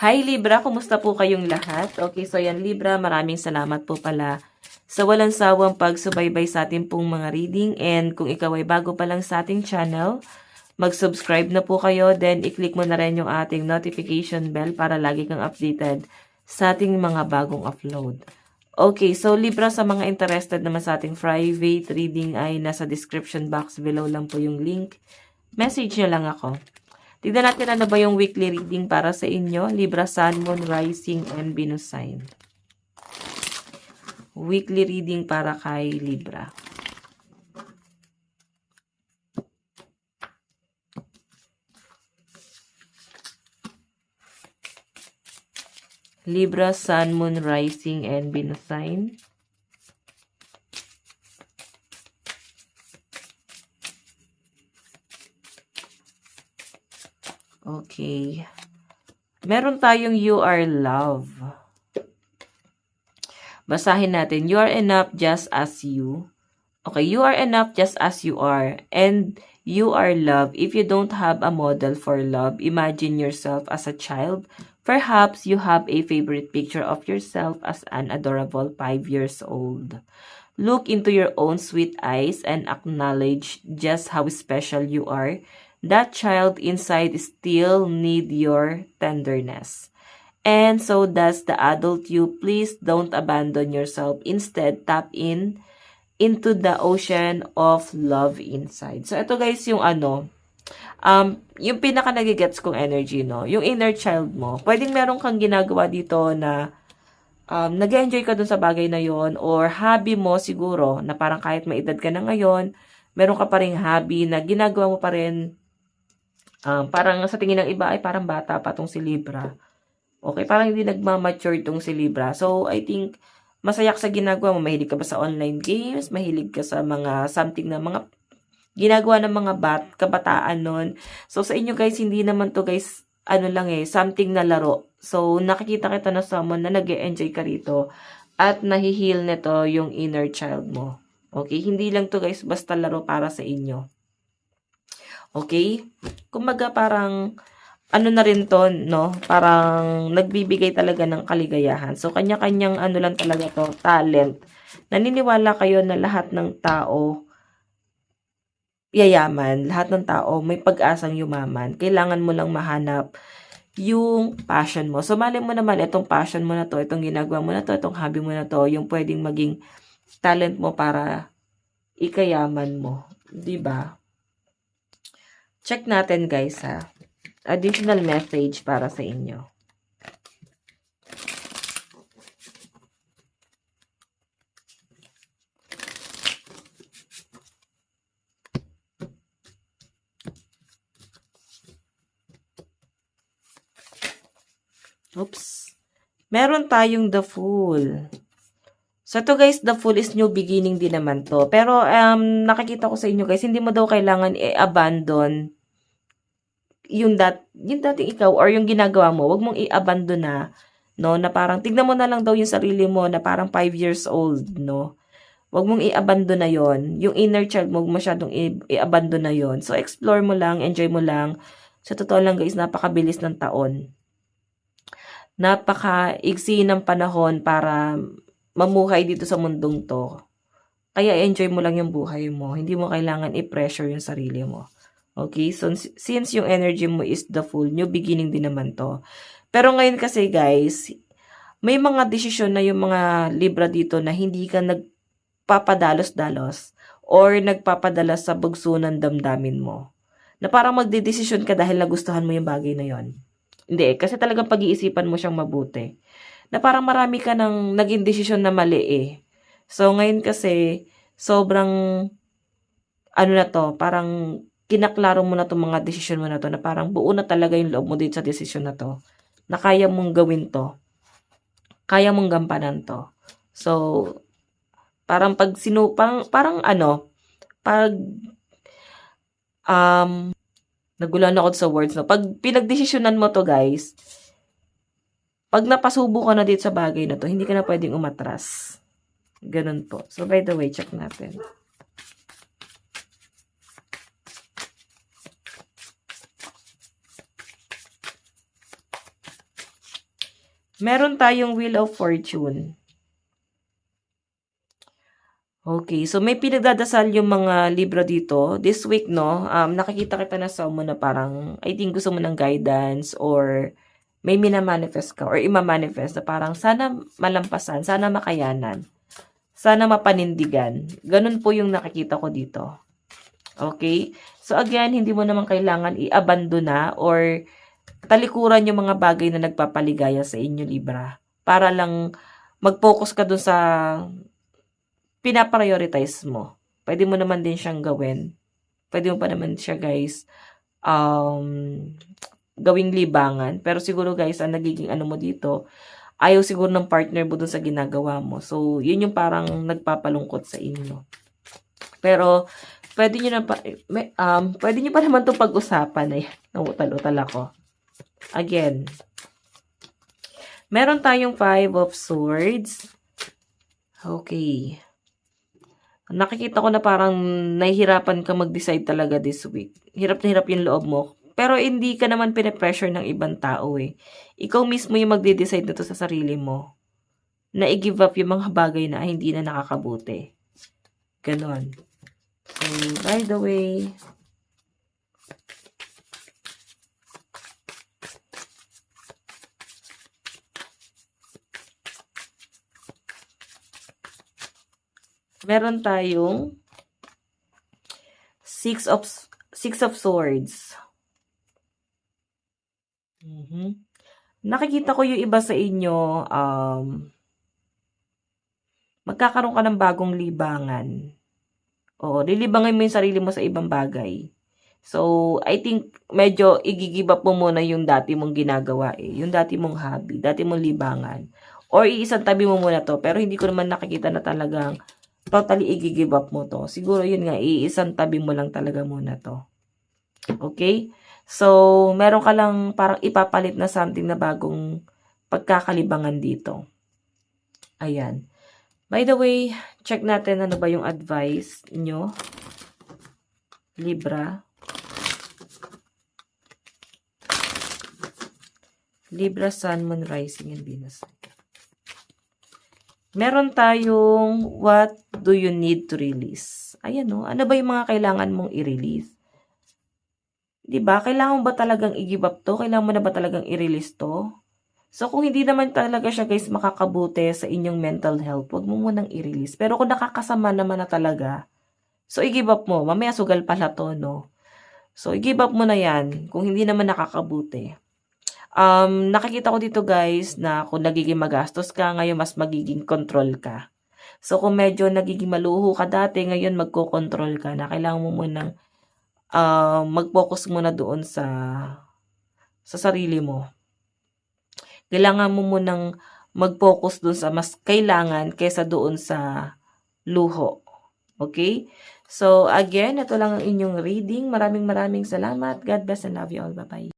Hi Libra, kumusta po kayong lahat? Okay, so yan Libra, maraming salamat po pala sa walang sawang pagsubaybay sa ating pong mga reading. And kung ikaw ay bago pa lang sa ating channel, mag-subscribe na po kayo. Then i-click mo na rin yung ating notification bell para lagi kang updated sa ating mga bagong upload. Okay, so Libra, sa mga interested naman sa ating private reading ay nasa description box below lang po yung link. Message nyo lang ako. Tignan natin ano ba yung weekly reading para sa inyo. Libra, Sun, Moon, Rising, and Venus sign. Weekly reading para kay Libra. Libra, Sun, Moon, Rising, and Venus sign. Okay. Meron tayong You Are Love. Basahin natin. You are enough just as you. Okay, you are enough just as you are. And you are love. If you don't have a model for love, imagine yourself as a child. Perhaps you have a favorite picture of yourself as an adorable 5 years old. Look into your own sweet eyes and acknowledge just how special you are. That child inside still need your tenderness. And so does the adult you. Please don't abandon yourself. Instead, tap into the ocean of love inside. So, ito guys, yung yung pinaka nagigets kong energy, no? Yung inner child mo. Pwedeng meron kang ginagawa dito na nag-enjoy ka dun sa bagay na yon, or hobby mo siguro na parang kahit may edad ka na ngayon, meron ka pa ring hobby na ginagawa mo pa rin. Parang sa tingin ng iba ay parang bata pa tong si Libra. Okay, parang hindi nagmamature tong si Libra. So, I think masaya ka sa ginagawa mo. Mahilig ka ba sa online games? Mahilig ka sa mga something na mga ginagawa ng mga kabataan nun. So, sa inyo guys, hindi naman to guys, something na laro. So, nakikita kita na someone na nag-e-enjoy ka rito at nahihil nito yung inner child mo. Okay, hindi lang to guys, basta laro para sa inyo. Okay? Kumbaga parang ano na rin to, no? Parang nagbibigay talaga ng kaligayahan. So, kanya-kanyang ano lang talaga to, talent. Naniniwala kayo na lahat ng tao yayaman, lahat ng tao may pag-asang yumaman. Kailangan mo lang mahanap yung passion mo. So, mali mo naman, itong passion mo na to, itong ginagawa mo na to, itong hobby mo na to, yung pwedeng maging talent mo para ikayaman mo. 'Di ba? Check natin guys ha. Additional message para sa inyo. Oops. Meron tayong the Fool. So, to guys, the Fool is new beginning din naman to. Pero, nakikita ko sa inyo guys, hindi mo daw kailangan i-abandon yung dating ikaw or yung ginagawa mo. Huwag mong i-abandon na, no? Na parang, tignan mo na lang daw yung sarili mo na parang 5 years old, no? Huwag mong i-abandon na yon. Yung inner child mo, huwag masyadong i-abandon na yon. So, explore mo lang, enjoy mo lang. Sa totoo lang guys, napakabilis ng taon. Napaka-iksi ng panahon para mamuhay dito sa mundong to. Kaya enjoy mo lang yung buhay mo. Hindi mo kailangan i-pressure yung sarili mo. Okay? So, since yung energy mo is the Fool, new beginning din naman to. Pero ngayon kasi guys, may mga desisyon na yung mga Libra dito na hindi ka nagpapadalos-dalos or nagpapadala sa bugso ng damdamin mo. Na parang magdedesisyon ka dahil nagustuhan mo yung bagay na yon. Hindi, kasi talagang pag-iisipan mo siyang mabuti. Na parang marami ka nang naging desisyon na mali eh. So, ngayon kasi, sobrang, ano na to, parang kinaklaro mo na to mga desisyon mo na to, na parang buo na talaga yung loob mo dito sa desisyon na to. Na kaya mong gawin to. Kaya mong gampanan to. So, parang pag parang ano, pag, nagulan ako sa words, no? Pag pinagdesisyonan mo to guys, pag napasubo ka na dito sa bagay na to, hindi ka na pwedeng umatras. Ganun po. So, by the way, check natin. Meron tayong Wheel of Fortune. Okay, so may pinagdadasal yung mga libro dito. This week, no, nakikita kita na sa mo na parang, I think gusto mo ng guidance or may minamanifest ka or imamanifest na parang sana malampasan, sana makayanan, sana mapanindigan. Ganun po yung nakikita ko dito. Okay? So again, hindi mo naman kailangan i-abandona or talikuran yung mga bagay na nagpapaligaya sa inyo, Libra. Para lang mag-focus ka dun sa pinaprioritize mo. Pwede mo naman din siyang gawin. Pwede mo pa naman siya, guys, gawing libangan. Pero siguro, guys, ang nagiging ano mo dito, ayaw siguro ng partner mo dun sa ginagawa mo. So, yun yung parang nagpapalungkot sa inyo. Pero, pwede nyo na pa, pwede nyo pa naman itong pag-usapan. Ay, nautal-utal ako. Again, meron tayong 5 of Swords. Okay. Nakikita ko na parang nahihirapan ka mag-decide talaga this week. Hirap na hirap yung loob mo. Pero hindi ka naman pinapressure ng ibang tao eh. Ikaw mismo yung magde-decide na to sa sarili mo. Na i-give up yung mga bagay na hindi na nakakabuti. Ganon. So, by the way, meron tayong Six of Swords. Nakikita ko yung iba sa inyo, magkakaroon ka ng bagong libangan. Oo, lilibangin mo yung sarili mo sa ibang bagay. So, I think medyo i-give up mo muna yung dati mong ginagawa eh. Yung dati mong hobby, dati mong libangan. Or iisang tabi mo muna to. Pero hindi ko naman nakikita na talagang totally i-give up mo to. Siguro yun nga, iisang tabi mo lang talaga muna to. Okay? So, meron ka lang parang ipapalit na something na bagong pagkakalibangan dito. Ayan. By the way, check natin ano ba yung advice nyo. Libra. Libra, Sun, Moon, Rising, and Venus. Meron tayong what do you need to release? Ayan o. Ano ba yung mga kailangan mong i-release? Diba? Kailangan mo ba talagang i-give up to? Kailangan mo na ba talagang i-release to? So, kung hindi naman talaga siya, guys, makakabuti sa inyong mental health, wag mo munang i-release. Pero kung nakakasama naman na talaga, so, i-give up mo. Mamaya sugal pala to, no? So, i-give up mo na yan kung hindi naman nakakabuti. Nakikita ko dito, guys, na kung nagiging magastos ka, ngayon mas magiging control ka. So, kung medyo nagiging maluho ka dati, ngayon magko-control ka na kailangan mo munang mag-focus muna doon sa sarili mo. Kailangan mo munang mag-focus doon sa mas kailangan kaysa doon sa luho. Okay? So, again, ito lang ang inyong reading. Maraming salamat. God bless and love you all. Bye-bye.